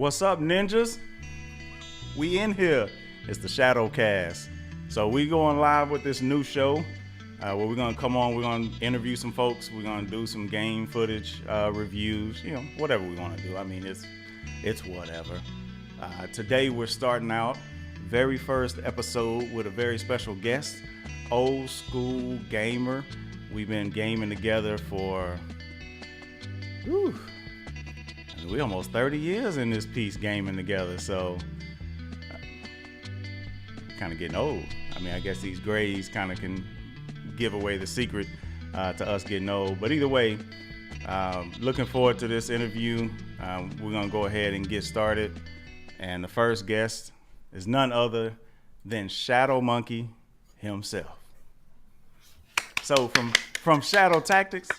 What's up, ninjas? We in here. It's the Shadowcast. So we going live with this new show where we're gonna come on. We're gonna interview some folks. We're gonna do some game footage reviews. You know, whatever we want to do. I mean, it's whatever. Today we're starting out very first episode with a very special guest, old school gamer. We've been gaming together for we almost 30 years in this piece gaming together, so kind of getting old. I mean, I guess these grades kind of can give away the secret to us getting old. But either way, looking forward to this interview. We're going to go ahead and get started. And the first guest is none other than ShadowMunkey himself. So from Shadow Tactics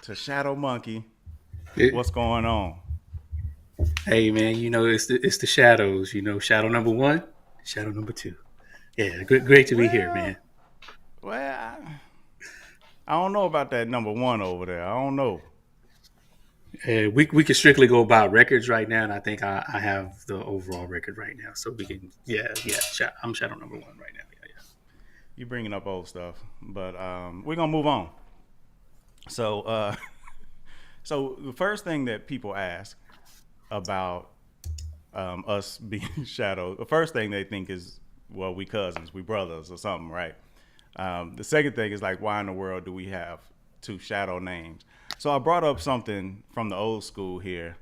to ShadowMunkey, what's going on? Hey man, you know it's the shadows. You know, shadow number one, shadow number two. Yeah, great to be here, man. Well, I don't know about that number one over there. I don't know. We can strictly go about records right now, and I think I have the overall record right now, so we can I'm shadow number one right now. Yeah. You bringing up old stuff, but we're gonna move on. So so the first thing that people ask about us being Shadow, the first thing they think is, well, we cousins, we brothers or something, right? The second thing is like, why in the world do we have two Shadow names? So I brought up something from the old school here.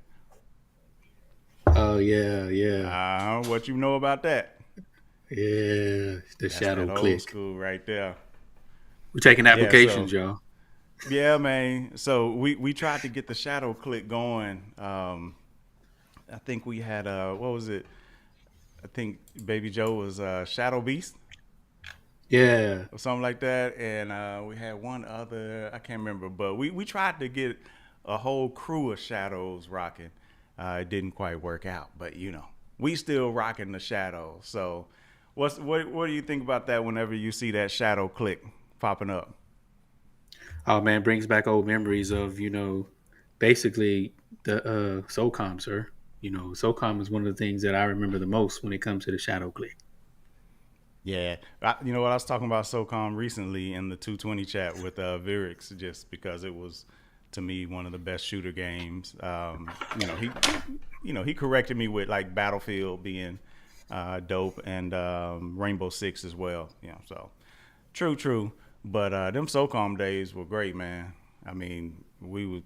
Oh yeah. What you know about that? Yeah, that's Shadow that click. Old school right there. We're taking applications, y'all. Yeah, man. So we tried to get the Shadow click going. I think we had what was it? I think Baby Joe was Shadow Beast. Yeah. Or something like that. And we had one other, I can't remember, but we tried to get a whole crew of Shadows rocking. It didn't quite work out, but you know, we still rocking the Shadows. So what do you think about that whenever you see that Shadow click popping up? Oh man, brings back old memories of, you know, basically the SOCOM, sir. You know, SOCOM is one of the things that I remember the most when it comes to the Shadow click. Yeah, you know what, I was talking about SOCOM recently in the 220 chat with Virix, just because it was, to me, one of the best shooter games. He corrected me with like Battlefield being dope and Rainbow Six as well. You know, so true. But them SOCOM days were great, man. I mean, we were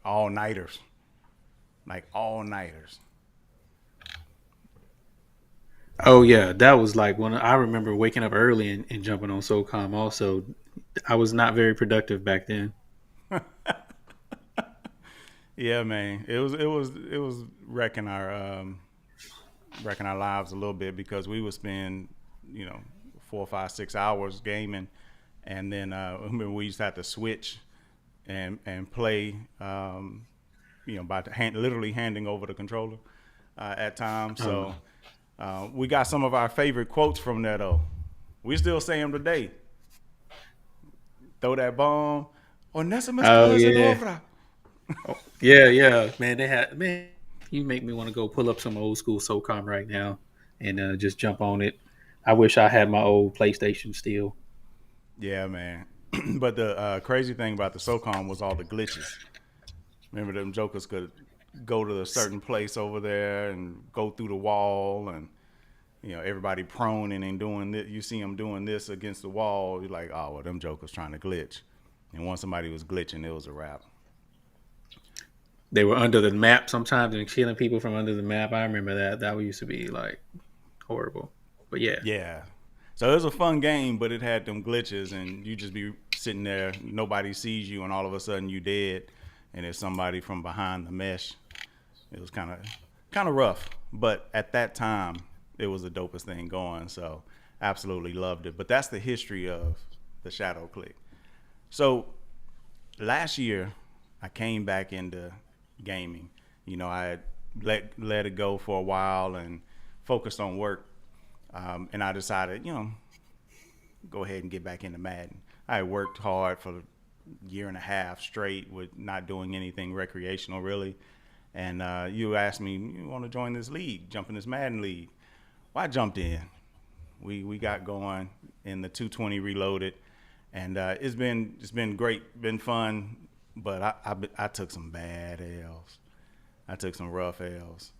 all nighters, like all nighters. Oh yeah, that was like when I remember waking up early and jumping on SOCOM. Also, I was not very productive back then. Yeah, man, it was wrecking our lives a little bit, because we would spend 4, 5, 6 hours gaming, and then I remember we used to have to switch and play by literally handing over the controller at times. So we got some of our favorite quotes from there, though. We still say them today. Throw that bomb. Onesimus cousin over. Oh, yeah. Man, you make me want to go pull up some old school SOCOM right now and just jump on it. I wish I had my old PlayStation still. Yeah, man. But the crazy thing about the SOCOM was all the glitches. Remember, them jokers could go to a certain place over there and go through the wall, and everybody proning and doing this. You see them doing this against the wall. You're like, oh, well, them jokers trying to glitch. And once somebody was glitching, it was a wrap. They were under the map sometimes and killing people from under the map. I remember that. That used to be like horrible. But yeah. Yeah. So it was a fun game, but it had them glitches, and you just be sitting there, nobody sees you, and all of a sudden you dead, and there's somebody from behind the mesh. It was kind of rough, but at that time it was the dopest thing going. So absolutely loved it. But that's the history of the Shadow click. So last year I came back into gaming. I had let it go for a while and focused on work. And I decided, go ahead and get back into Madden. I worked hard for a year and a half straight with not doing anything recreational really. And you asked me, you want to join this league, jump in this Madden league. Well, I jumped in. We got going in the 220 reloaded, and it's been great, been fun. But I took some bad L's. I took some rough L's.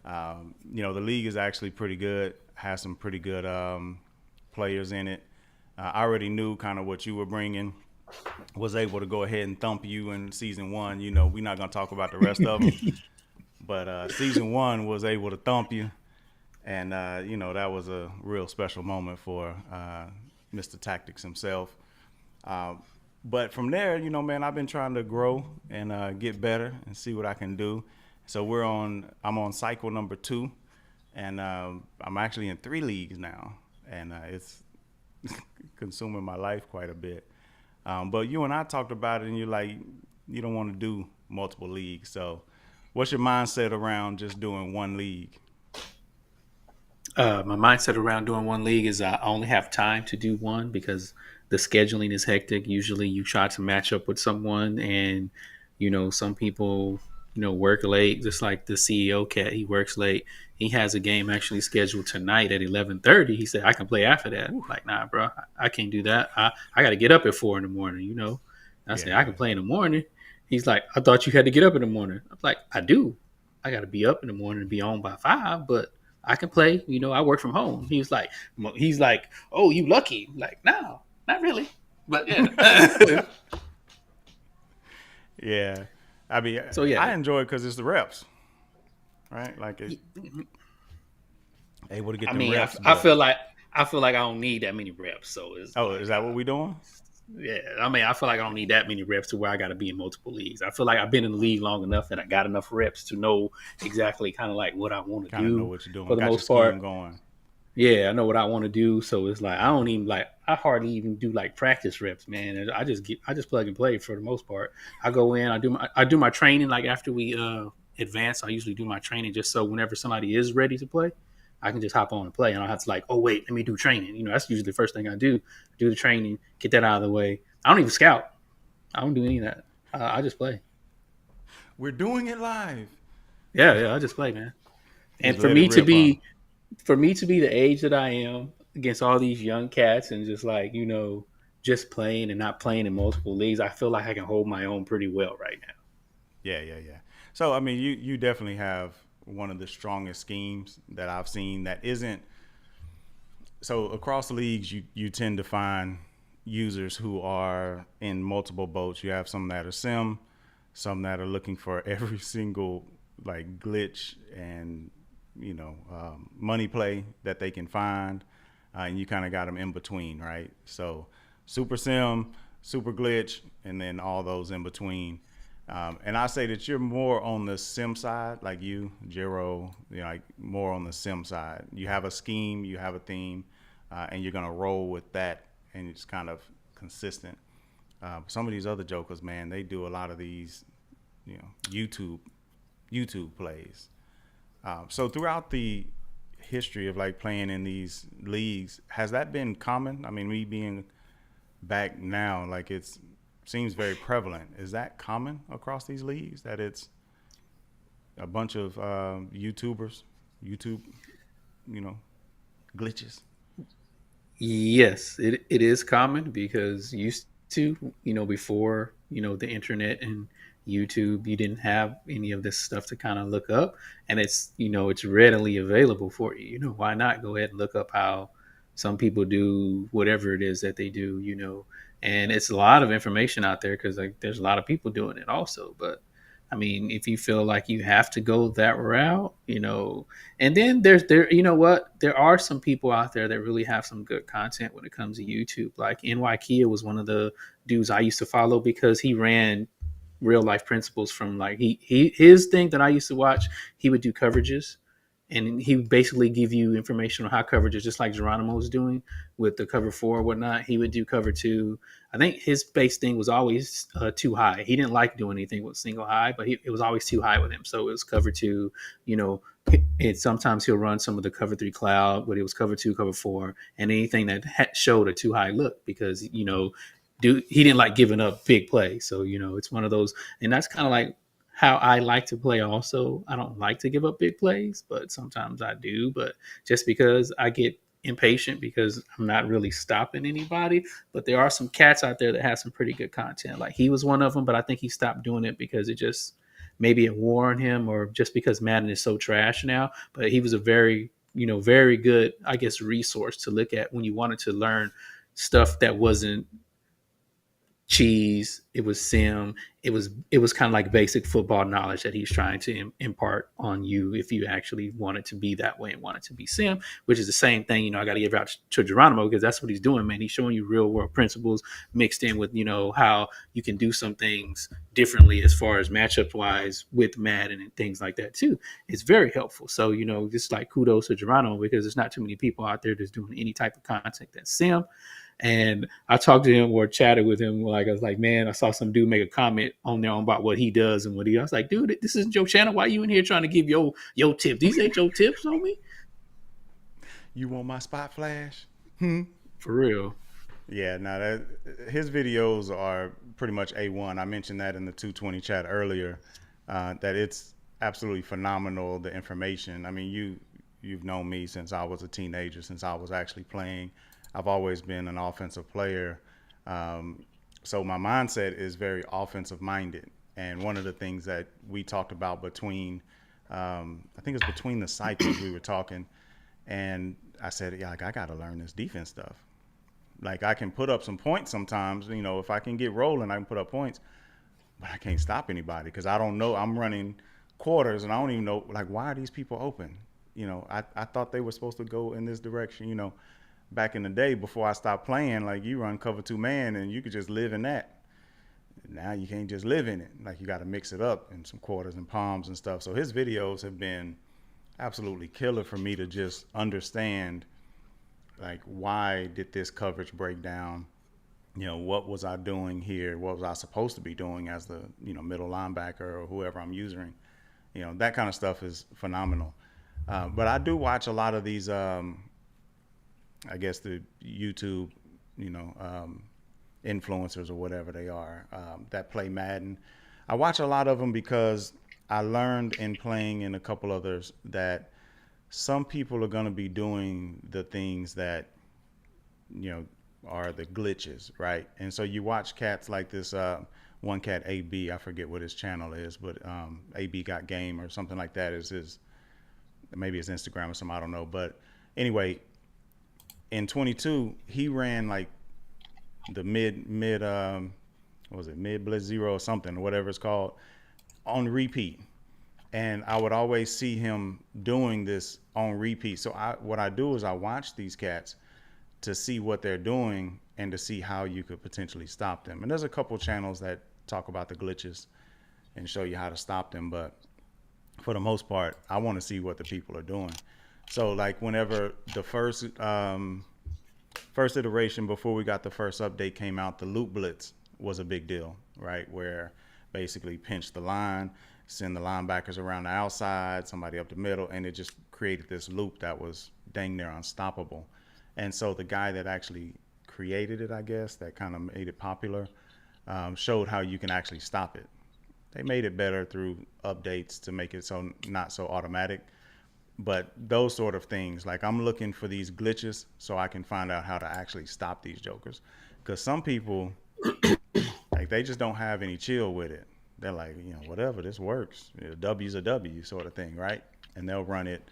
The league is actually pretty good. Has some pretty good players in it. I already knew kind of what you were bringing. Was able to go ahead and thump you in season one. We're not gonna talk about the rest of them, but season one was able to thump you, and that was a real special moment for Mr. Tactics himself. Uh, but from there, man, I've been trying to grow and get better and see what I can do. So I'm on cycle number 2, and I'm actually in 3 leagues now, and it's consuming my life quite a bit. But you and I talked about it, and you're like, you don't want to do multiple leagues. So, what's your mindset around just doing one league? My mindset around doing one league is I only have time to do one because the scheduling is hectic. Usually, you try to match up with someone, and some people work late. Just like the CEO cat, he works late. He has a game actually scheduled tonight at 11:30. He said I can play after that. Like, nah, bro, I can't do that. I got to get up at 4 in the morning. I said I Yeah, can play in the morning. He's like, I thought you had to get up in the morning. I'm like, I do. I got to be up in the morning and be on by 5, but I can play. I work from home. He's like, oh, you lucky. Like, no, not really. But yeah. yeah. I mean, So yeah, I enjoy it because it's the reps, right? Like it, able to get I them mean, reps. I But feel like I don't need that many reps. So it's oh, like, is that what we doing? yeah. I mean, I feel like I don't need that many reps to where I got to be in multiple leagues. I feel like I've been in the league long enough and I got enough reps to know exactly kind of like what I want to Kind of know do what you're doing. for the Got your most scheme part. going. Yeah, I know what I want to do. So it's like I hardly even do like practice reps, man. And I just plug and play for the most part. I go in, I do my training like after we advance. I usually do my training just so whenever somebody is ready to play, I can just hop on and play. And I don't have to like, oh wait, let me do training. That's usually the first thing I do. Do the training, get that out of the way. I don't even scout. I don't do any of that. I just play. We're doing it live. Yeah, I just play, man. And Just let it rip, huh? for me to be the age that I am against all these young cats and just like, just playing and not playing in multiple leagues, I feel like I can hold my own pretty well right now. Yeah, yeah, yeah. So I mean, you definitely have one of the strongest schemes that I've seen. That isn't so across leagues. You tend to find users who are in multiple boats. You have some that are sim, some that are looking for every single like glitch and money play that they can find, and you kind of got them in between, right? So super sim, super glitch, and then all those in between. And I say that you're more on the sim side, like you, Jero, like more on the sim side. You have a scheme, you have a theme, and you're gonna roll with that, and it's kind of consistent. Some of these other jokers, man, they do a lot of these, YouTube plays. So throughout the history of like playing in these leagues, has that been common? I mean, me being back now, like it's seems very prevalent. Is that common across these leagues that it's a bunch of YouTube, you know, glitches? Yes, it is common because used to, before, the internet and YouTube, you didn't have any of this stuff to kind of look up. And it's readily available for you. Why not go ahead and look up how some people do whatever it is that they do. And it's a lot of information out there because like there's a lot of people doing it also. But I mean, if you feel like you have to go that route, and then you know what? There are some people out there that really have some good content when it comes to YouTube. Like NY Kia was one of the dudes I used to follow because he ran real life principles from like his thing that I used to watch. He would do coverages, and he would basically give you information on how coverages, just like Geronimo was doing with the cover 4 or whatnot. He would do cover 2. I think his base thing was always too high. He didn't like doing anything with single high, but it was always too high with him. So it was cover 2. You know, it sometimes he'll run some of the cover 3 cloud, but it was cover 2, cover 4, and anything that showed a too high look because he didn't like giving up big plays. So it's one of those, and that's kind of like how I like to play also. I don't like to give up big plays, but sometimes I do. But just because I get impatient because I'm not really stopping anybody. But there are some cats out there that have some pretty good content. Like he was one of them, but I think he stopped doing it because it just maybe it wore on him or just because Madden is so trash now. But he was a very, very good, I guess, resource to look at when you wanted to learn stuff that wasn't cheese, it was sim, it was kind of like basic football knowledge that he's trying to impart on you if you actually want it to be that way and want it to be sim, which is the same thing. I got to give out to Geronimo because that's what he's doing, man. He's showing you real world principles mixed in with how you can do some things differently as far as matchup wise with Madden and things like that too. It's very helpful. So just like kudos to Geronimo because there's not too many people out there that's doing any type of content that's sim. And I talked to him or chatted with him. Like I was like, man, I saw some dude make a comment on there about what he does and what he. I was like, dude, this isn't your channel. Why are you in here trying to give your tips? These ain't your tips on me. You want my spot flash? For real. Yeah, no, his videos are pretty much A1. I mentioned that in the 220 chat earlier, that it's absolutely phenomenal, the information. I mean, you've known me since I was a teenager, since I was actually playing. I've always been an offensive player. So my mindset is very offensive minded. And one of the things that we talked about between, I think it's between the cycles we were talking, and I said, yeah, like, I got to learn this defense stuff. Like I can put up some points sometimes, if I can get rolling, I can put up points, but I can't stop anybody because I don't know. I'm running quarters and I don't even know, like, why are these people open? I thought they were supposed to go in this direction, back in the day before I stopped playing, like you run cover two man and you could just live in that. Now you can't just live in it. Like you got to mix it up in some quarters and palms and stuff. So his videos have been absolutely killer for me to just understand, like, why did this coverage break down? What was I doing here? What was I supposed to be doing as the, middle linebacker or whoever I'm using? That kind of stuff is phenomenal. But I do watch a lot of these, I guess the YouTube, influencers or whatever they are, that play Madden. I watch a lot of them because I learned in playing in a couple others that some people are going to be doing the things that, are the glitches, right? And so you watch cats like this one cat, AB, I forget what his channel is, but AB Got Game or something like that is maybe his Instagram or something, I don't know. But anyway, in 22, he ran like the what was it, mid blitz zero or something, whatever it's called, on repeat. And I would always see him doing this on repeat. So what I do is I watch these cats to see what they're doing and to see how you could potentially stop them. And there's a couple channels that talk about the glitches and show you how to stop them. But for the most part, I want to see what the people are doing. So like whenever the first iteration before we got the first update came out, the loop blitz was a big deal, right? Where basically pinch the line, send the linebackers around the outside, somebody up the middle, and it just created this loop that was dang near unstoppable. And so the guy that actually created it, I guess, that kind of made it popular, showed how you can actually stop it. They made it better through updates to make it so not so automatic. But those sort of things, like I'm looking for these glitches so I can find out how to actually stop these jokers. Because some people, like, they just don't have any chill with it. They're like, whatever, this works. A W's a W sort of thing, right? And they'll run it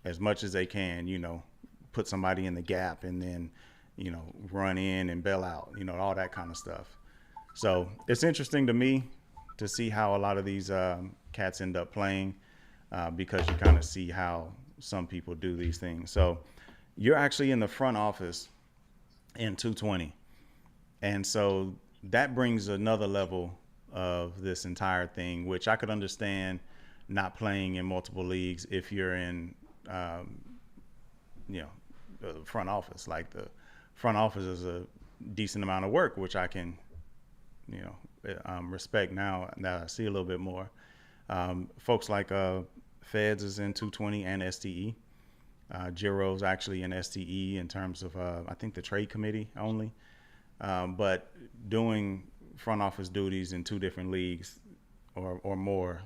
as much as they can, put somebody in the gap and then, run in and bail out, all that kind of stuff. So it's interesting to me to see how a lot of these cats end up playing because you kind of see how some people do these things. So you're actually in the front office in 220. And so that brings another level of this entire thing, which I could understand not playing in multiple leagues if you're in, the front office. Like the front office is a decent amount of work, which I can, respect now that I see a little bit more. Folks like Feds is in 220 and STE. Giro's actually in STE in terms of, I think, the trade committee only. But doing front office duties in two different leagues or more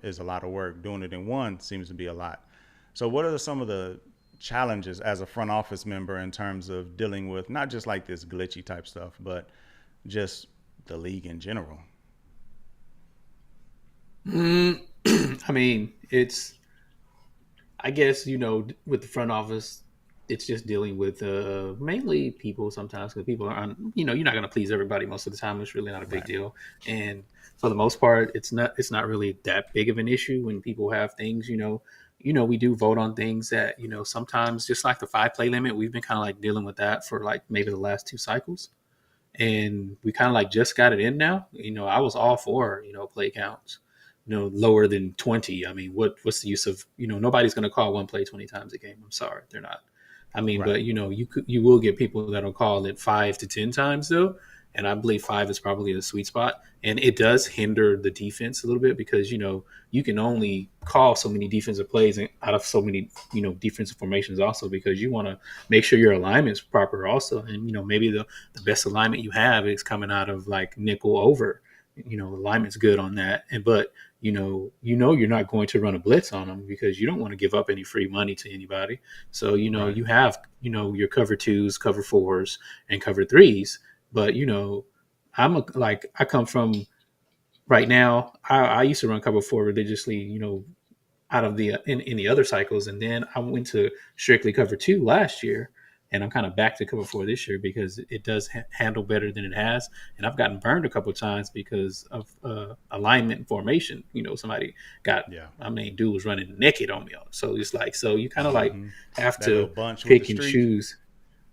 is a lot of work. Doing it in one seems to be a lot. So, what are some of the challenges as a front office member in terms of dealing with not just like this glitchy type stuff, but just the league in general? Mm, I mean, it's I guess with the front office, it's just dealing with mainly people sometimes because people are you're not going to please everybody most of the time. It's really not a big Right. deal, and for the most part, it's not really that big of an issue when people have things. We do vote on things that sometimes just like the 5 play limit, we've been kind of like dealing with that for like maybe the last 2 cycles, and we kind of like just got it in now. I was all for play counts, lower than 20. I mean, what's the use of nobody's going to call one play 20 times a game. I'm sorry, they're not. I mean, Right. but you will get people that'll call it 5 to 10 times though, and I believe 5 is probably the sweet spot, and it does hinder the defense a little bit because you can only call so many defensive plays out of so many defensive formations also because you want to make sure your alignment's proper also, and maybe the best alignment you have is coming out of like nickel over. Alignment's good on that, and but you're not going to run a blitz on them because you don't want to give up any free money to anybody. So Right. you have your cover twos, cover fours, and cover threes. But I come from right now. I used to run cover four religiously. Out of the in the other cycles, and then I went to strictly cover two last year, and I'm kind of back to cover four this year because it does handle better than it has, and I've gotten burned a couple of times because of alignment and formation. Somebody got Yeah. I mean, dude was running naked on me, so it's like so you kind of like Mm-hmm. have That little to bunch with the pick and streak. choose.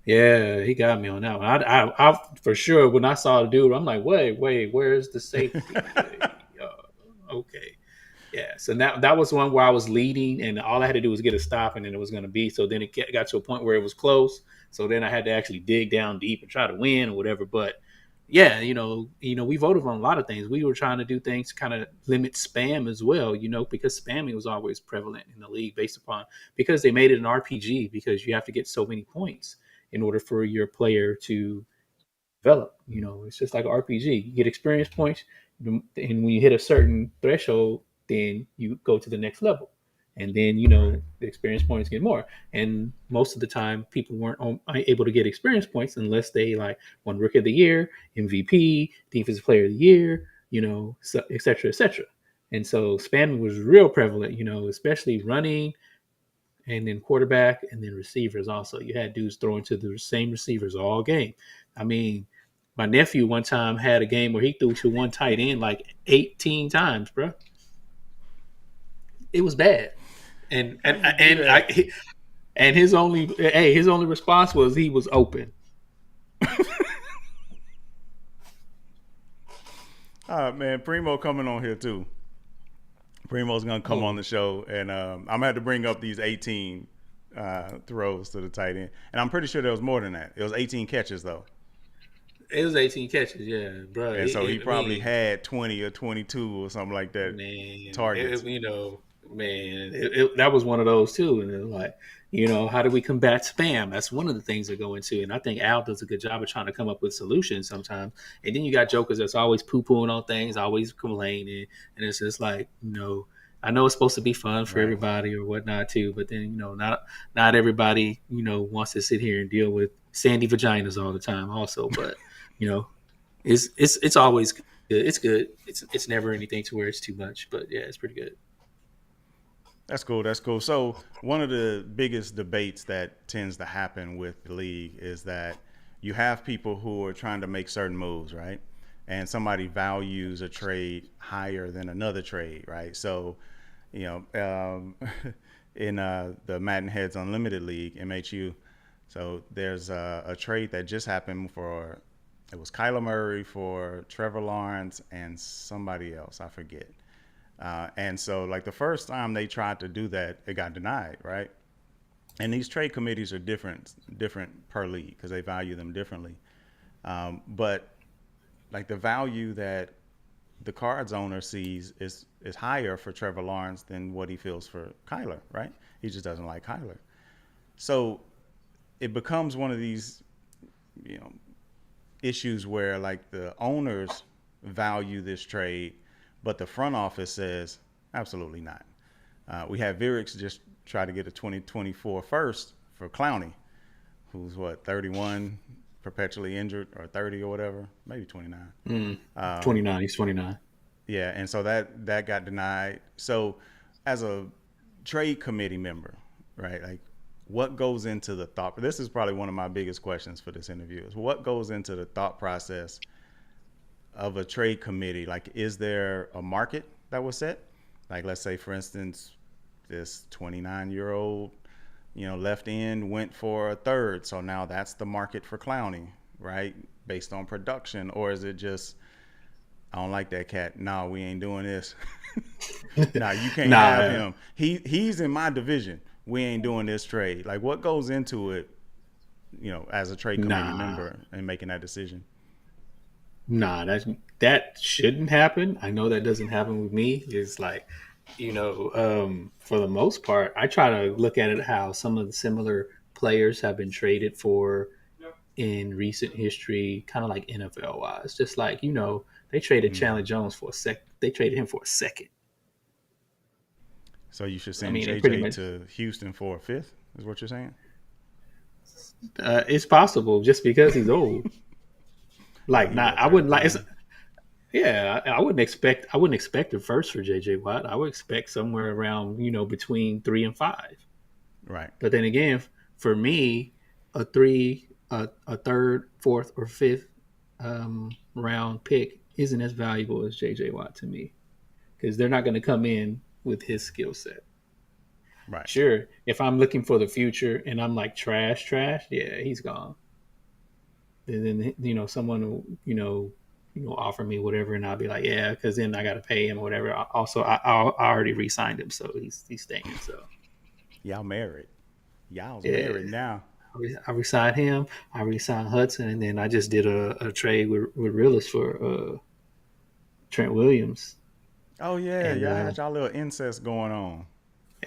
Yeah, he got me on that one. I for sure when I saw the dude, I'm like, wait, where's the safety? Okay. Yeah, so that was one where I was leading, and all I had to do was get a stop, and then it was going to be. So then it got to a point where it was close. So then I had to actually dig down deep and try to win or whatever. But yeah, we voted on a lot of things. We were trying to do things to kind of limit spam as well. Because spamming was always prevalent in the league based upon because they made it an RPG because you have to get so many points in order for your player to develop. It's just like an RPG. You get experience points, and when you hit a certain threshold, then you go to the next level, and then Right. the experience points get more. And most of the time, people weren't able to get experience points unless they like won Rookie of the Year, MVP, Defensive Player of the Year, so, et cetera, et cetera. And so spamming was real prevalent, especially running and then quarterback and then receivers also. You had dudes throwing to the same receivers all game. I mean, my nephew one time had a game where he threw to one tight end like 18 times, bro. It was bad. And How and do you do and that? I and his only response was he was open. Man, Primo coming on here too. Primo's gonna come on Oh, the show, and I'm gonna have to bring up these 18 throws to the tight end, and I'm pretty sure there was more than that. It was 18 catches though, it was 18 catches, yeah, bro. and so he I probably mean, had 20 or 22 or something like that man, targets. that was one of those too. And it was like, how do we combat spam? That's one of the things that go into. And I think Al does a good job of trying to come up with solutions sometimes. And then you got jokers that's always poo pooing on things, always complaining, and it's just like, I know it's supposed to be fun for Right. everybody or whatnot too, but then not everybody wants to sit here and deal with sandy vaginas all the time, also. But you know, it's always good. It's good. It's never anything to where it's too much, but yeah, it's pretty good. That's cool. That's cool. So one of the biggest debates that tends to happen with the league is that you have people who are trying to make certain moves, right? And somebody values a trade higher than another trade, right? So, you in the Madden Heads Unlimited League, MHU, so there's a trade that just happened for it was Kyler Murray for Trevor Lawrence and somebody else, I forget. And so, like the first time they tried to do that, it got denied, right? And these trade committees are different per league because they value them differently. But like the value that the cards owner sees is higher for Trevor Lawrence than what he feels for Kyler, right? He just doesn't like Kyler. So it becomes one of these, you know, issues where like the owners value this trade, but the front office says absolutely not. We had Virix just try to get a 2024 first for Clowney, who's what 31, perpetually injured, or 30 or whatever, maybe 29. 29. He's 29. Yeah, and so that got denied. So as a trade committee member, right? Like what goes into the thought? This is probably one of my biggest questions for this interview is what goes into the thought process of a trade committee? Like, is there a market that was set? Like, let's say, for instance, this 29-year-old, left end went for a third, so now that's the market for Clowney, right? Based on production, or is it just I don't like that cat. No, we ain't doing this. Nah, you can't Nah, have him. He's in my division. We ain't doing this trade. Like, what goes into it, as a trade committee nah, member and making that decision? nah. That shouldn't happen. I know that doesn't happen with me. It's like, for the most part, I try to look at it how some of the similar players have been traded for in recent history, kind of like NFL wise. Just like they traded Mm. Chandler Jones for a sec. They traded him for a second. So you should I send mean, it pretty JJ much to Houston for a fifth, is what you're saying? it's possible just because he's old. Yeah, Like, he not what I wouldn't like. It's, 33. yeah, I wouldn't expect. I wouldn't expect a first for JJ Watt. I would expect somewhere around between 3 and 5. Right. But then again, for me, a three, a third, fourth, or fifth round pick isn't as valuable as JJ Watt to me because they're not going to come in with his skill set. Right. Sure, if I'm looking for the future and I'm like trash, yeah, he's gone. And then someone will offer me whatever, and I'll be like, yeah, because then I got to pay him or whatever. Also, I already re-signed him, so he's staying. So Y'all married. Y'all's yeah, married now. I re-signed him. I re-signed Hudson, and then I just did a trade with Realist for Trent Williams. Oh yeah, And y'all had y'all little incest going on.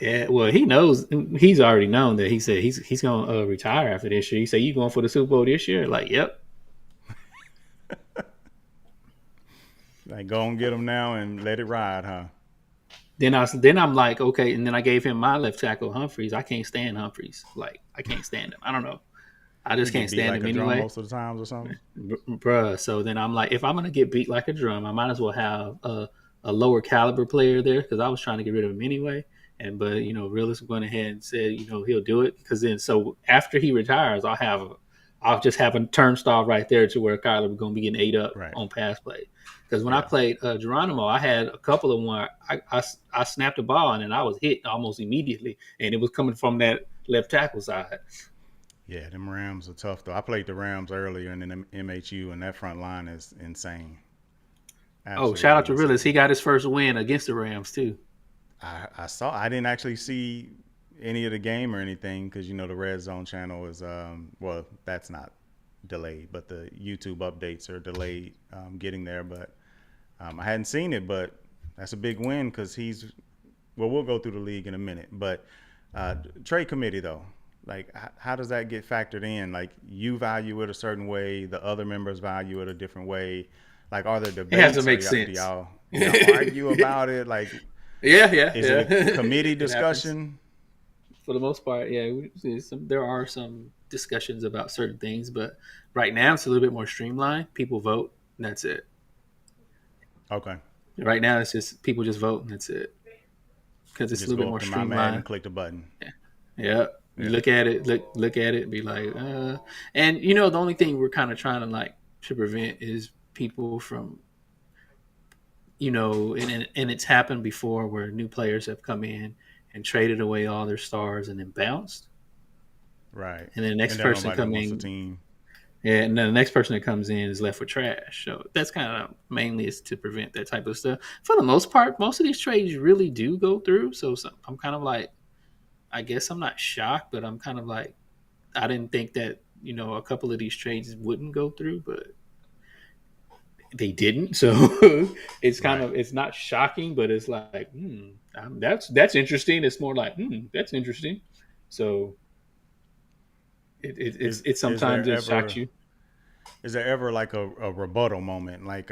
yeah, well, he knows. He's already known that. He said he's gonna retire after this year. He said, "You going for the Super Bowl this year?" Like, yep. Like, go and get him now and let it ride, huh? Then I'm like, okay, and then I gave him my left tackle Humphreys. I can't stand Humphreys. Like, I can't stand him. I don't know. I He just can't get beat stand like him a drum anyway, most of the times or something. bruh. So then I'm like, if I'm gonna get beat like a drum, I might as well have a lower caliber player there because I was trying to get rid of him anyway. And but Realist went ahead and said he'll do it because then so after he retires, I'll just have a turnstile right there to where Kyler was gonna be getting ate up Right. on pass play. Because when I Yeah. played Geronimo, I had a couple of one. I snapped the ball and then I was hit almost immediately, and it was coming from that left tackle side. Yeah, them Rams are tough though. I played the Rams earlier in the MHU, and that front line is insane. Oh, shout out Absolutely to Realist. He insane. got his first win against the Rams too. I saw. I didn't actually see any of the game or anything because the Red Zone channel is well, that's not delayed, but the YouTube updates are delayed getting there. But I hadn't seen it, but that's a big win because he's well. We'll go through the league in a minute, but trade committee though. Like, how does that get factored in? Like, you value it a certain way, the other members value it a different way. Like, are there It has to debates, or make do sense. y'all argue about it? Like, Yeah, yeah, is it yeah. a committee It happens discussion? for the most part. Yeah, there are some discussions about certain things, but right now it's a little bit more streamlined. People vote, and that's it. Okay. Right now, it's just people just vote, and that's it because it's a Just little bit go up more to my Madden streamlined. and click the button. Yeah, you Yeah. look at it, look at it, and be like, and the only thing we're kind of trying to like to prevent is people from and it's happened before where new players have come in and traded away all their stars and then bounced, Right. and then the And next then person nobody come wants the in, team. yeah, and then the next person that comes in is left with trash. So that's kind of mainly is to prevent that type of stuff. For the most part, most of these trades really do go through. So I'm kind of like, I guess I'm not shocked, but I'm kind of like, I didn't think that a couple of these trades wouldn't go through, but they didn't. So it's kind Right. of it's not shocking, but it's like, that's interesting. It's more like, that's interesting. So Is it is sometimes there it shocks ever you. is there ever like a rebuttal moment? Like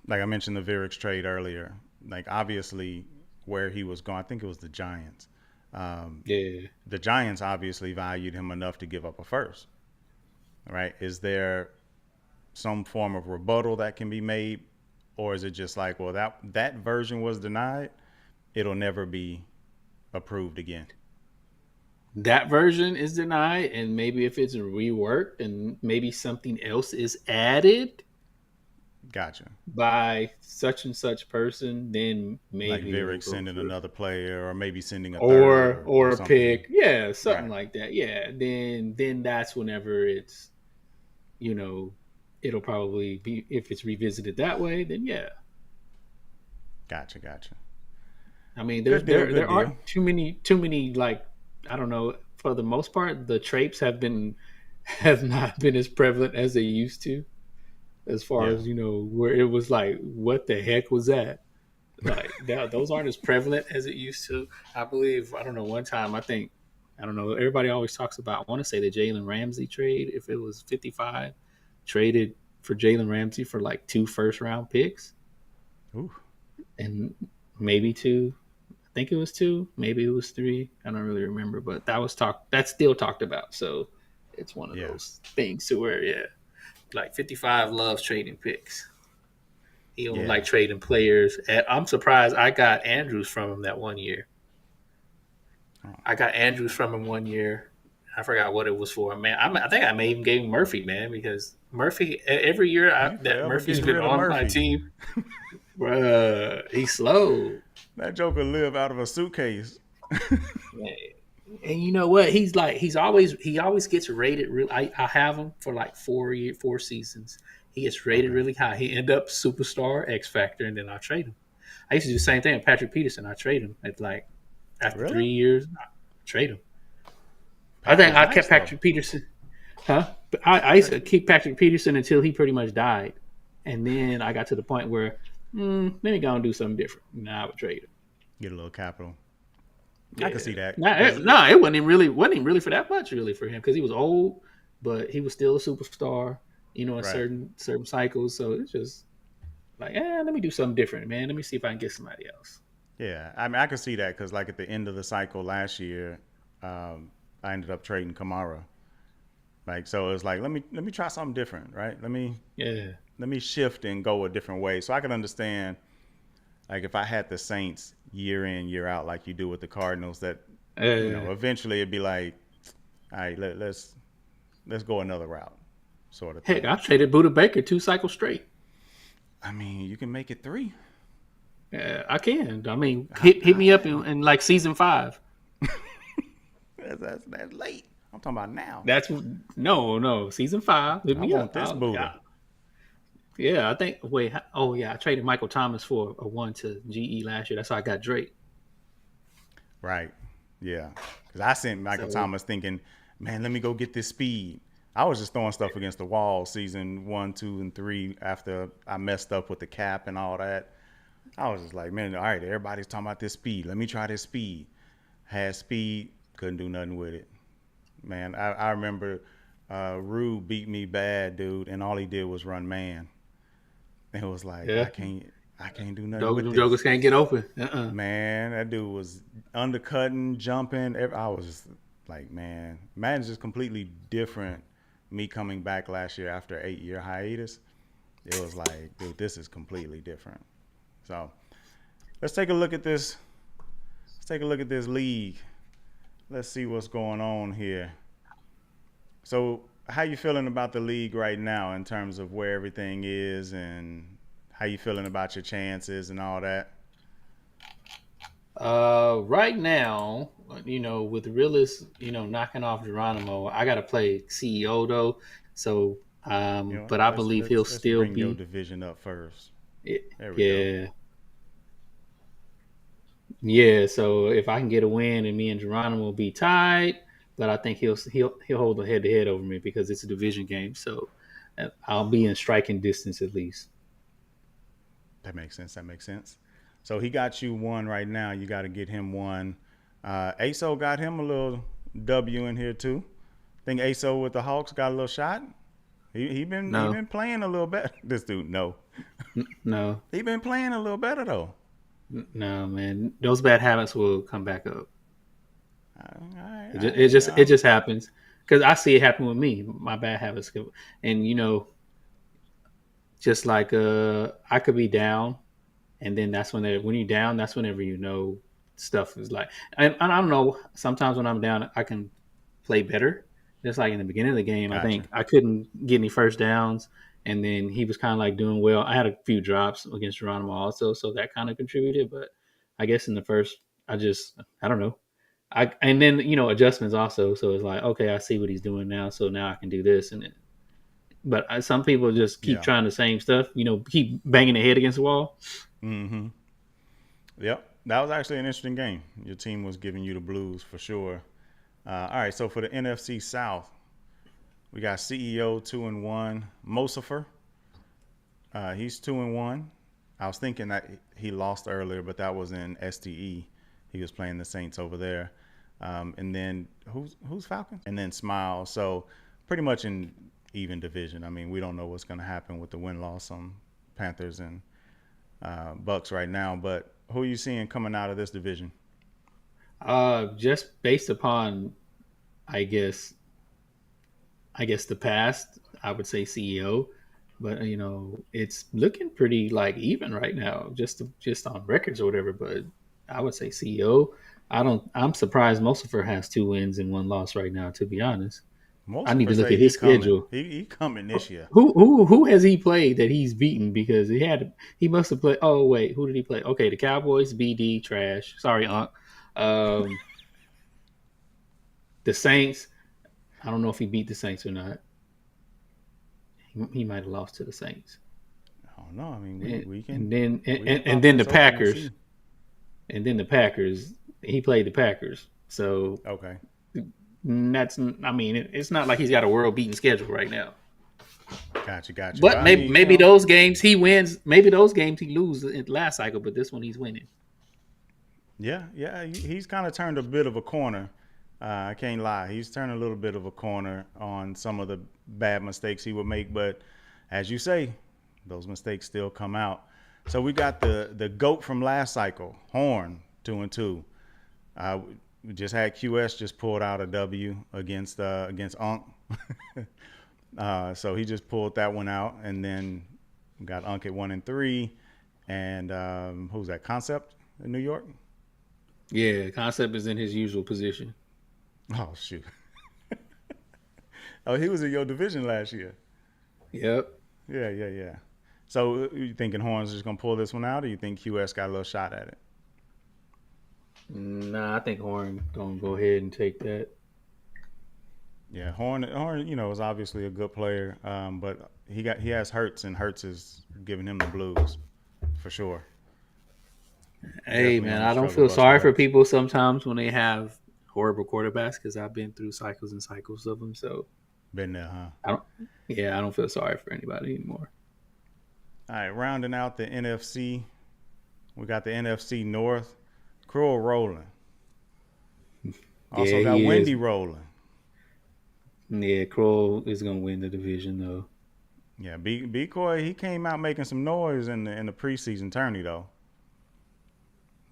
like I mentioned the Virix trade earlier. Like obviously where he was going, I think it was the Giants. Um, Yeah. the Giants obviously valued him enough to give up a first, right? Is there some form of rebuttal that can be made, or is it just like, well, that version was denied, it'll never be approved again? That version is denied, and maybe if it's reworked and maybe something else is added Gotcha. by such and such person, then Like maybe it'll Vierick go sending through. another player, or maybe sending a third, Or or a something. pick, yeah, something Right. like that. Yeah, then that's whenever it's, you know, it'll probably be, if it's revisited that way, then yeah. Gotcha. Gotcha. I mean, Good deal. Good there deal. aren't too many like, I don't know. For the most part, the traits have not been as prevalent as they used to. As far Yeah. as where it was like, what the heck was that? Like those aren't as prevalent as it used to. I believe, I don't know, one time I don't know. Everybody always talks about. I want to say the Jalen Ramsey trade. If it was 55, traded for Jalen Ramsey for like 2 first-round picks Ooh. and maybe two. I think it was two, maybe it was three. I don't really remember, but that's still talked about. So it's one of Yeah. those things to where, yeah, like 55 loves trading picks. He don't Yeah. like trading players. And I'm surprised I got Andrews from him that one year. Oh. I got Andrews from him one year. I forgot what it was for, man. I think I may even gave him Murphy, man, because Murphy every year You that forever Murphy's getting been rid of on my Murphy. team, he's slow. That joker live out of a suitcase. Man. And you know what? He always gets rated real. I have him for like 4 seasons. He gets rated Okay. really high. He end up superstar X Factor, and then I trade him. I used to do the same thing with Patrick Peterson. I trade him at like after Really? 3 years. I trade him. I think Patrick's I nice kept though. Patrick Peterson. Huh? But I used to keep Patrick Peterson until he pretty much died, and then I got to the point where let me go and do something different. Now I would trade him. Get a little capital. I could Yeah. see that Nah, because it wasn't really for that much really for him because he was old, but he was still a superstar, in right. certain cycles. So it's just like, let me do something different, man. Let me see if I can get somebody else. Yeah, I mean, I could see that because, like, at the end of the cycle last year, I ended up trading Kamara. Like, so it was like, let me try something different, right? Yeah. Let me shift and go a different way. So I can understand, like, if I had the Saints year in year out, like you do with the Cardinals, that Uh, eventually it'd be like, all right, let's go another route, sort of Heck, thing. I traded Buda Baker 2 cycles straight. I mean, you can make it three. Yeah, I can. I mean, hit How me up now? in like season 5. That's late. I'm talking about now. That's no season 5. Hit I me up. want this Buddha. Yeah, I think. Wait, oh yeah, I traded Michael Thomas for a 1 to GE last year. That's how I got Drake. Right. Yeah. Because I sent Michael So Thomas thinking, man, let me go get this speed. I was just throwing stuff against the wall season 1, 2, and 3 after I messed up with the cap and all that. I was just like, man, all right, everybody's talking about this speed. Let me try this speed. Had speed, couldn't do nothing with it. Man, I remember Rue beat me bad, dude, and all he did was run man. And it was like, yeah, I can't do nothing those with jokers this. can't get open. Man, that dude was undercutting, jumping. I was just like, man, Madden's just completely different. Me coming back last year after an 8-year hiatus, it was like, dude, this is completely different. So let's take a look at this. Let's take a look at this league. Let's see what's going on here. So, how you feeling about the league right now in terms of where everything is, and how you feeling about your chances and all that? Right now, with Realist, knocking off Geronimo, I got to play CEO though. So, You know, but I let's believe he'll let's let's still bring your be. division up first. There we go. Yeah, yeah. So if I can get a win and me and Geronimo will be tied, but I think he'll hold the head to head over me because it's a division game. So I'll be in striking distance at least. That makes sense. That makes sense. So he got you one right now. You got to get him one. ASO got him a little W in here too. Think ASO with the Hawks got a little shot. He No, been playing a little bit. This dude, no. No, He been playing a little better though. no, man. Those bad habits will come back up. It I'm, just happens because I see it happen with me. My bad habits, and just like I could be down, and then that's when you're down, that's whenever stuff is like. And I don't know. Sometimes when I'm down, I can play better. Just like in the beginning of the game, I gotcha. think I couldn't get any first downs, and then he was kind of like doing well. I had a few drops against Geronimo also, so that kind of contributed. But I guess in the first, I don't know. And then adjustments also. So it's like okay, I see what he's doing now, so now I can do this. But some people just keep Yeah. trying the same stuff. Keep banging their head against the wall. Mm-hmm. Yep. That was actually an interesting game. Your team was giving you the blues for sure. All right. So for the NFC South, we got CEO 2-1, Mosifer. He's 2-1. I was thinking that he lost earlier, but that was in STE. He was playing the Saints over there. And then who's Falcons? And then Smile. So pretty much in even division. I mean, we don't know what's going to happen with the win loss on Panthers and Bucks right now. But who are you seeing coming out of this division? Just based upon, I guess, the past, I would say CEO, but it's looking pretty like even right now, just on records or whatever. But I would say CEO. I don't. I'm surprised Mustafa has 2 wins and 1 loss right now. To be honest, I need Mosifer to look say at he his coming. schedule. He coming this year. Who has he played that he's beaten? Because he must have played. Oh wait, who did he play? Okay, the Cowboys, BD, trash. Sorry, Unc. Um, the Saints. I don't know if he beat the Saints or not. He might have lost to the Saints. I don't know. I mean, And, we can and then we can and pop then the this open and Packers, see. and then the Packers. He played the Packers, so Okay. that's. I mean, it's not like he's got a world beating schedule right now. Gotcha. Well, But I maybe mean, maybe those games he wins. Maybe those games he loses in the last cycle, but this one he's winning. yeah. He's kind of turned a bit of a corner. I can't lie. He's turned a little bit of a corner on some of the bad mistakes he would make, but as you say, those mistakes still come out. So we got the goat from last cycle, Horn, 2-2. We just had QS just pulled out a W against Unk. So he just pulled that one out, and then we got Unk at 1-3, and who's that? Concept in New York. Yeah, Concept is in his usual position. Oh shoot! Oh, he was in your division last year. Yep. Yeah. So you thinking Horn's just gonna pull this one out, or you think QS got a little shot at it? Nah, I think Horn gonna go ahead and take that. Yeah, Horn, is obviously a good player, but he has Hurts, and Hurts is giving him the blues for sure. Hey Definitely man, on the I don't struggle feel bus with sorry for Hurts. people sometimes when they have horrible quarterbacks because I've been through cycles and cycles of them. So Been there, huh? I don't. Yeah, I don't feel sorry for anybody anymore. All right, rounding out the NFC, we got the NFC North. Cruel rolling. Also Yeah, got he is. Wendy rolling. Yeah, Kroll is gonna win the division though. Yeah, B Coy, he came out making some noise in the preseason tourney though,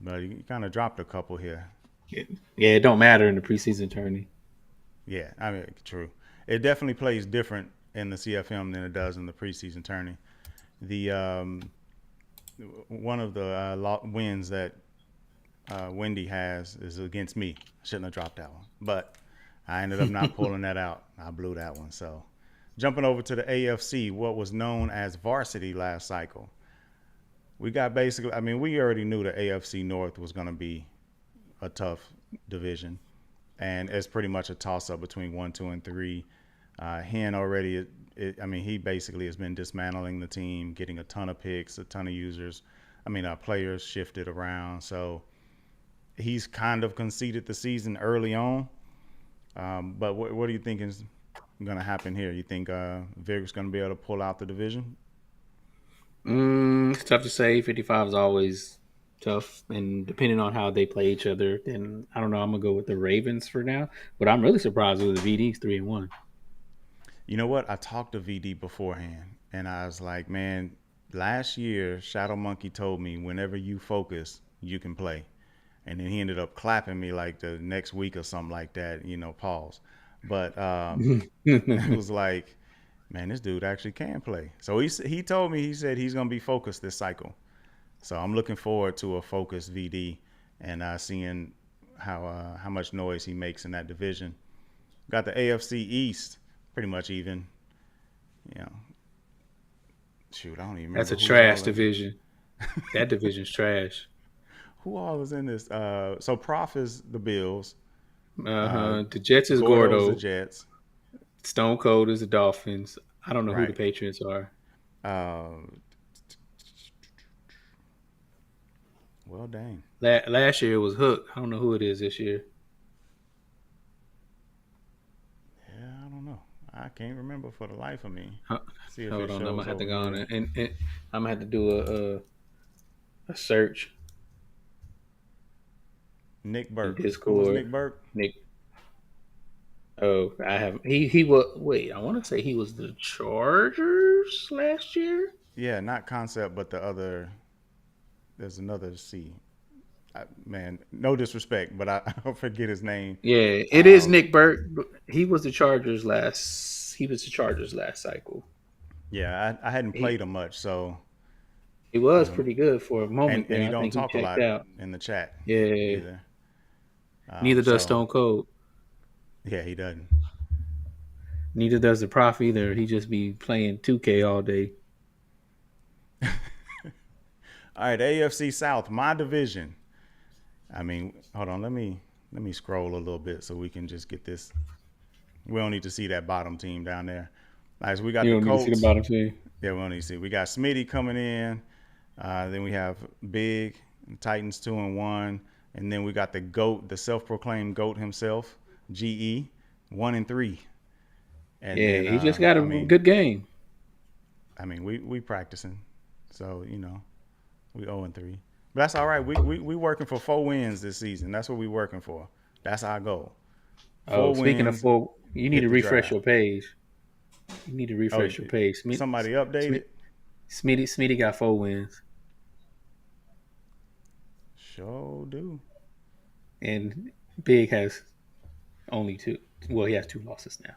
but he kind of dropped a couple here. Yeah, it don't matter in the preseason tourney. Yeah, I mean, true. It definitely plays different in the CFM than it does in the preseason tourney. The one of the wins that Wendy has is against me. I shouldn't have dropped that one, but I ended up not pulling that out. I blew that one. So, jumping over to the AFC, what was known as varsity last cycle, we got basically. I mean, we already knew the AFC North was going to be a tough division, and it's pretty much a toss-up between 1, 2, and 3. Hen already, I mean, he basically has been dismantling the team, getting a ton of picks, a ton of users. I mean, players shifted around, so he's kind of conceded the season early on. But what do you think is going to happen here? You think Vig's going to be able to pull out the division? It's tough to say. 55 is always tough, and depending on how they play each other, then I don't know. I'm gonna go with the Ravens for now, but I'm really surprised with the VD's 3-1. You know what? I talked to VD beforehand, and I was like, man, last year, ShadowMunkey told me whenever you focus, you can play. And then he ended up clapping me like the next week or something like that, pause. But it was like, man, this dude actually can play. So he told me, he said he's going to be focused this cycle. So I'm looking forward to a focused VD and seeing how much noise he makes in that division. Got the AFC East pretty much even. You know, shoot, I don't even That's remember a who's trash all in. division. That division's trash. Who all is in this? So Prof is the Bills. Uh Uh, huh. The Jets is Gordo's the Gordo. Jets. Stone Cold is the Dolphins. I don't know who the Right. Patriots are. Uh, well, dang. Last year it was Hook. I don't know who it is this year. Yeah, I don't know. I can't remember for the life of me. Huh. See if Hold it on, I'm gonna shows have to over go on here. and I'm gonna have to do a search Nick in Burke. Who was Discord. Nick Burke? Nick. Oh, I have he was wait. I want to say he was the Chargers last year. Yeah, not Concept, but the other. There's another C. Man, no disrespect, but I forget his name. Yeah, it is Uh, Nick Burt. He was the Chargers last. He was the Chargers last cycle. yeah, I hadn't He played him much, so he was um, pretty good for a moment and there. he I don't think he talk a checked lot out. in the chat Yeah, either. neither does So Stone Cold. yeah, he doesn't. Neither does the Prof either. He just be playing 2K all day. All right, AFC South, my division. I mean, hold on, let me scroll a little bit so we can just get this. We don't need to see that bottom team down there. All right, so we got You the don't need to see the Colts. bottom team. Yeah, we don't need to see. We got Smitty coming in. Then we have Big Titans 2-1, and then we got the GOAT, the self-proclaimed GOAT himself, GE 1-3. And Yeah, then he just got a I mean, good game. we practicing, so we 0-3. But that's all right. We working for 4 wins this season. That's what we working for. That's our goal. Oh, Four speaking of wins, full, you need hit to the refresh draft. your page. You need to Oh, refresh your page. somebody updated. Smitty got 4 wins, Sure do. and Big has only two. Well, he has 2 losses now.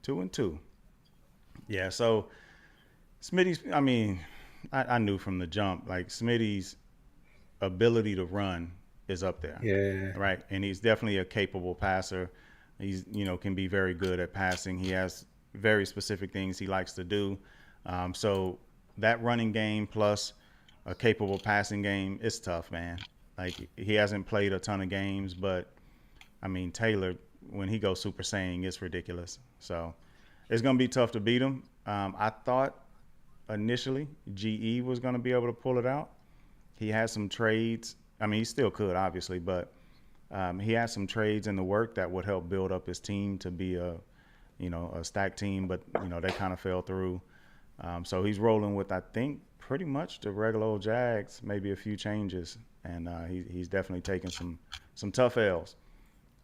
2-2. Yeah. So Smitty's. I mean, I knew from the jump like Smitty's ability to run is up there, Yeah, right? And he's definitely a capable passer. He's can be very good at passing. He has very specific things he likes to do. So that running game plus a capable passing game is tough, man. Like he hasn't played a ton of games, but I mean Taylor when he goes Super Saiyan, it's ridiculous. So it's gonna be tough to beat him. I thought initially GE was gonna be able to pull it out. He had some trades. I mean, he still could, obviously, but he had some trades in the work that would help build up his team to be a stacked team. But they kind of fell through. So he's rolling with, I think, pretty much the regular old Jags, maybe a few changes, and he's definitely taking some tough L's.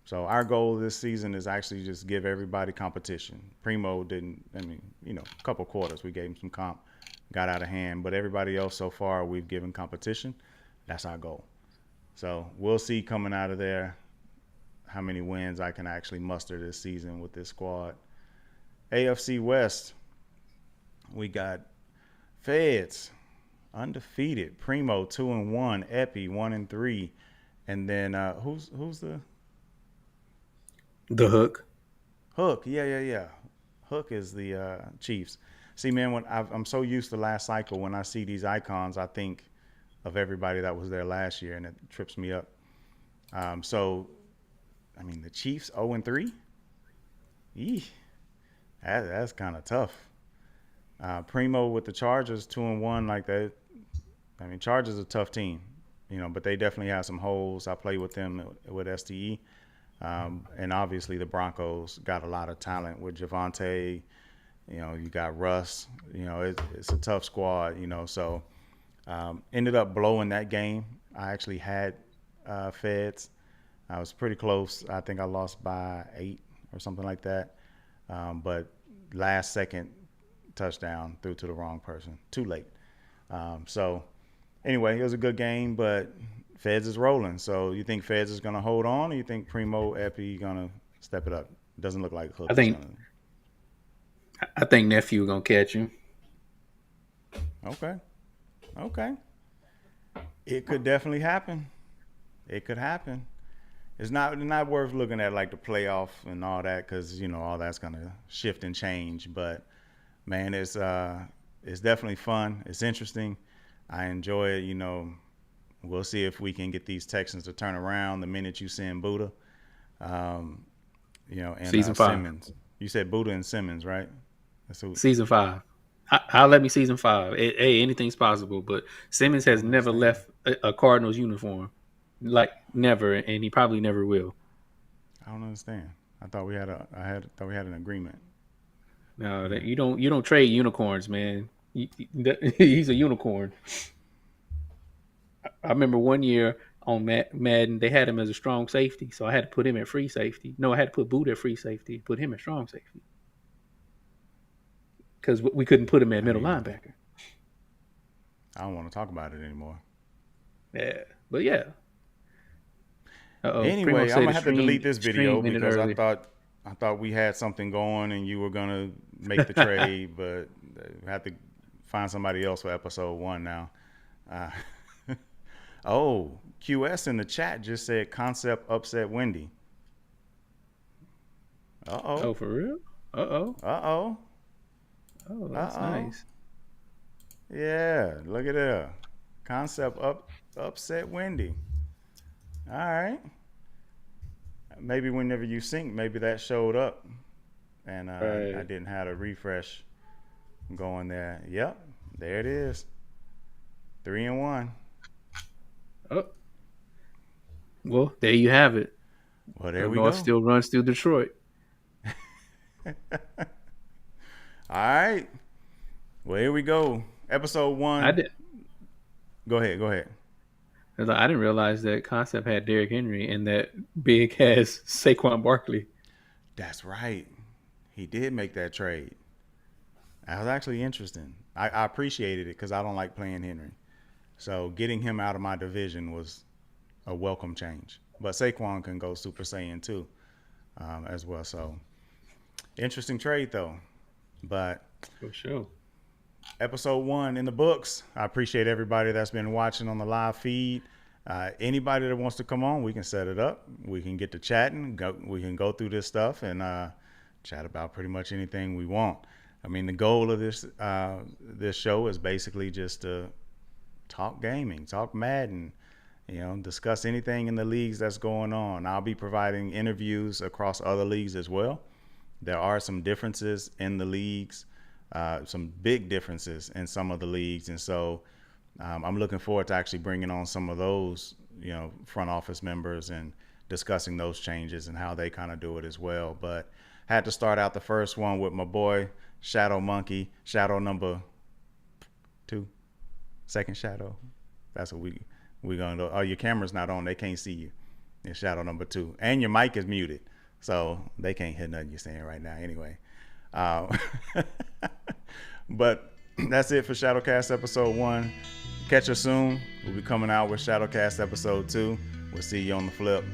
So our goal this season is actually just give everybody competition. Primo didn't. I mean, a couple quarters we gave him some comp, got out of hand, but everybody else so far we've given competition. That's our goal. So we'll see coming out of there how many wins I can actually muster this season with this squad. AFC West, we got Feds undefeated, Primo 2-1, Epi 1-3, and then who's the the hook. Hook? Yeah. Hook is the Chiefs. See, man, when I'm so used to last cycle, when I see these icons, I think of everybody that was there last year, and it trips me up. So, I mean, the Chiefs 0-3. Eeh, that's kind of tough. Primo with the Chargers 2-1, like that. I mean, Chargers a tough team, but they definitely have some holes. I play with them with STE. And obviously the Broncos got a lot of talent with Javante. You got Russ. It's a tough squad. So ended up blowing that game. I actually had Feds. I was pretty close. I think I lost by 8 or something like that. But last second touchdown threw to the wrong person. Too late. So anyway, it was a good game, but Feds is rolling. So you think Feds is gonna hold on, or you think Primo Epi gonna step it up? It doesn't look like Hook I is think gonna. I think nephew gonna catch him. Okay, okay. It could definitely happen. It could happen. It's not worth looking at like the playoff and all that because all that's gonna shift and change. But man, it's definitely fun. It's interesting. I enjoy it. We'll see if we can get these Texans to turn around the minute you send Buddha. Um, and Season 5. Simmons. You said Buddha and Simmons, right? That's who. Season 5. I'll let me season 5. Hey, anything's possible. But Simmons I has don't never understand. left a Cardinals uniform, like never, and he probably never will. I don't understand. I thought we had an agreement. No, that you don't trade unicorns, man. He's a unicorn. I remember one year on Madden, they had him as a strong safety, so I had to put him at free safety. No, I had to put Boot at free safety, put him at strong safety because we couldn't put him at I middle mean, linebacker. I don't want to talk about it anymore. Yeah, but yeah. Primo Anyway, I'm said gonna the have to delete this video stream ended because I early. thought I thought we had something going and you were gonna make the trade, but I have to find somebody else for episode 1 now. Uh, oh, QS in the chat just said concept upset Wendy. Uh oh. Oh, for real? Uh oh. Uh oh. Oh, Uh that's oh. nice. Yeah, look at that. Concept upset Wendy. All right. Maybe whenever you sync, maybe that showed up, and I Right. didn't have a refresh going there. Yep, there it is. 3-1. Oh, well, there you have it. Well, there The we North go. still runs through Detroit. All right. Well, here we go. Episode I 1. did. Go ahead. Go ahead. I didn't realize that Concept had Derrick Henry and that Big has Saquon Barkley. That's right. He did make that trade. That was actually interesting. I appreciated it because I don't like playing Henry. So getting him out of my division was a welcome change. But Saquon can go Super Saiyan too, as well. So interesting trade though. But For sure. episode 1 in the books. I appreciate everybody that's been watching on the live feed. Anybody that wants to come on, we can set it up. We can get to chatting. We can go through this stuff and chat about pretty much anything we want. I mean, the goal of this show is basically just to talk gaming, talk Madden, discuss anything in the leagues that's going on. I'll be providing interviews across other leagues as well. There are some differences in the leagues, some big differences in some of the leagues, and so I'm looking forward to actually bringing on some of those, front office members and discussing those changes and how they kind of do it as well. But had to start out the first one with my boy ShadowMunkey, Shadow number 2, second Shadow. That's what we gonna do. Oh, your camera's not on; they can't see you. It's Shadow number 2, and your mic is muted, so they can't hear nothing you're saying right now. Anyway, but that's it for Shadowcast episode 1. Catch us soon. We'll be coming out with Shadowcast episode 2. We'll see you on the flip.